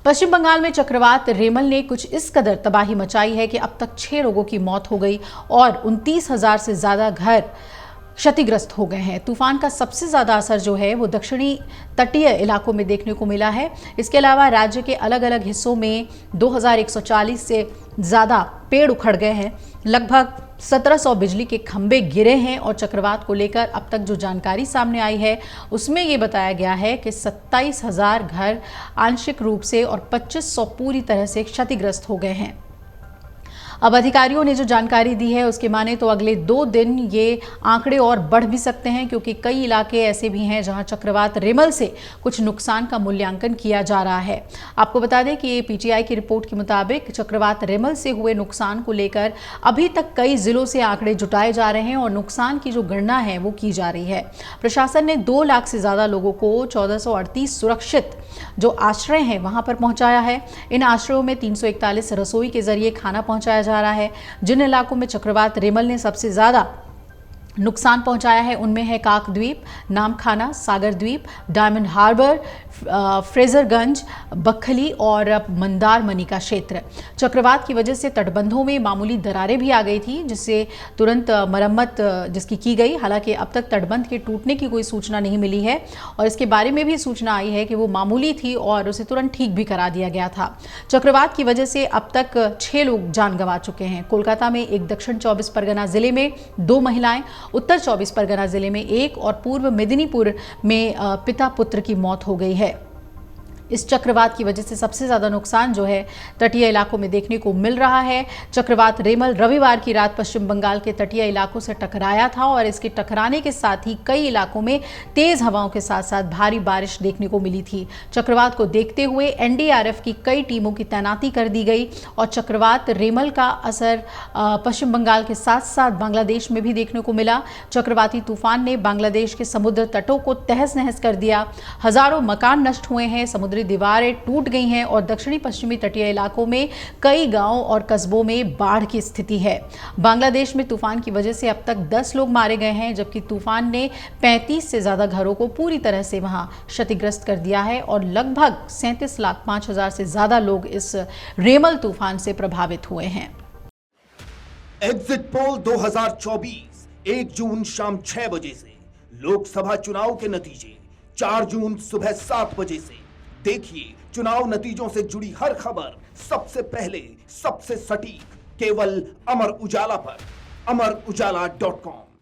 पश्चिम बंगाल में चक्रवात रेमल ने कुछ इस कदर तबाही मचाई है कि अब तक 6 लोगों की मौत हो गई और 29,000 से ज्यादा घर क्षतिग्रस्त हो गए हैं। तूफान का सबसे ज्यादा असर जो है वो दक्षिणी तटीय इलाकों में देखने को मिला है। इसके अलावा राज्य के अलग अलग हिस्सों में 2140 से ज्यादा पेड़ उखड़ गए हैं। लगभग 1700 बिजली के खंभे गिरे हैं और चक्रवात को लेकर अब तक जो जानकारी सामने आई है उसमें ये बताया गया है कि 27,000 घर आंशिक रूप से और 2500 पूरी तरह से क्षतिग्रस्त हो गए हैं। अब अधिकारियों ने जो जानकारी दी है उसके माने तो अगले 2 दिन ये आंकड़े और बढ़ भी सकते हैं, क्योंकि कई इलाके ऐसे भी हैं जहां चक्रवात रेमल से कुछ नुकसान का मूल्यांकन किया जा रहा है। आपको बता दें कि पीटीआई की रिपोर्ट के मुताबिक चक्रवात रेमल से हुए नुकसान को लेकर अभी तक कई जिलों से आंकड़े जुटाए जा रहे हैं और नुकसान की जो गणना है वो की जा रही है। प्रशासन ने 2 लाख से ज्यादा लोगों को 1438 सुरक्षित जो आश्रय हैं वहां पर पहुंचाया है। इन आश्रयों में 341 रसोई के जरिए खाना पहुंचाया जा रहा है। जिन इलाकों में चक्रवात रेमल ने सबसे ज्यादा नुकसान पहुंचाया है उनमें है काक द्वीप, नामखाना, सागर द्वीप, डायमंड हार्बर, फ्रेजरगंज, बखली और मंदारमनी का क्षेत्र। चक्रवात की वजह से तटबंधों में मामूली दरारें भी आ गई थी, जिससे तुरंत मरम्मत जिसकी की गई। हालांकि अब तक तटबंध के टूटने की कोई सूचना नहीं मिली है और इसके बारे में भी सूचना आई है कि वो मामूली थी और उसे तुरंत ठीक भी करा दिया गया था। चक्रवात की वजह से अब तक 6 लोग जान गंवा चुके हैं। कोलकाता में एक, दक्षिण 24 परगना जिले में 2 महिलाएं, उत्तर 24 परगना जिले में 1 और पूर्व मेदिनीपुर में पिता पुत्र की मौत हो गई है। इस चक्रवात की वजह से सबसे ज्यादा नुकसान जो है तटीय इलाकों में देखने को मिल रहा है। चक्रवात रेमल रविवार की रात पश्चिम बंगाल के तटीय इलाकों से टकराया था और इसके टकराने के साथ ही कई इलाकों में तेज हवाओं के साथ साथ भारी बारिश देखने को मिली थी। चक्रवात को देखते हुए एनडीआरएफ की कई टीमों की तैनाती कर दी गई और चक्रवात रेमल का असर पश्चिम बंगाल के साथ साथ बांग्लादेश में भी देखने को मिला। चक्रवाती तूफान ने बांग्लादेश के समुद्र तटों को तहस नहस कर दिया। हजारों मकान नष्ट हुए हैं, समुद्री दीवारें टूट गई हैं और दक्षिणी पश्चिमी तटीय इलाकों में कई गांवों और कस्बों में बाढ़ की स्थिति है। बांग्लादेश में तूफान की वजह से अब तक 10 लोग मारे गए हैं, जबकि तूफान ने 35 से ज्यादा घरों को पूरी तरह से वहां क्षतिग्रस्त कर दिया है और लगभग 37,05,000 से ज्यादा लोग इस रेमल तूफान से प्रभावित हुए हैं। एग्जिट पोल 2024 1 जून शाम 6 बजे से, लोकसभा चुनाव के नतीजे 4 जून सुबह 7 बजे से। देखिए चुनाव नतीजों से जुड़ी हर खबर सबसे पहले, सबसे सटीक, केवल अमर उजाला पर, amarujala.com।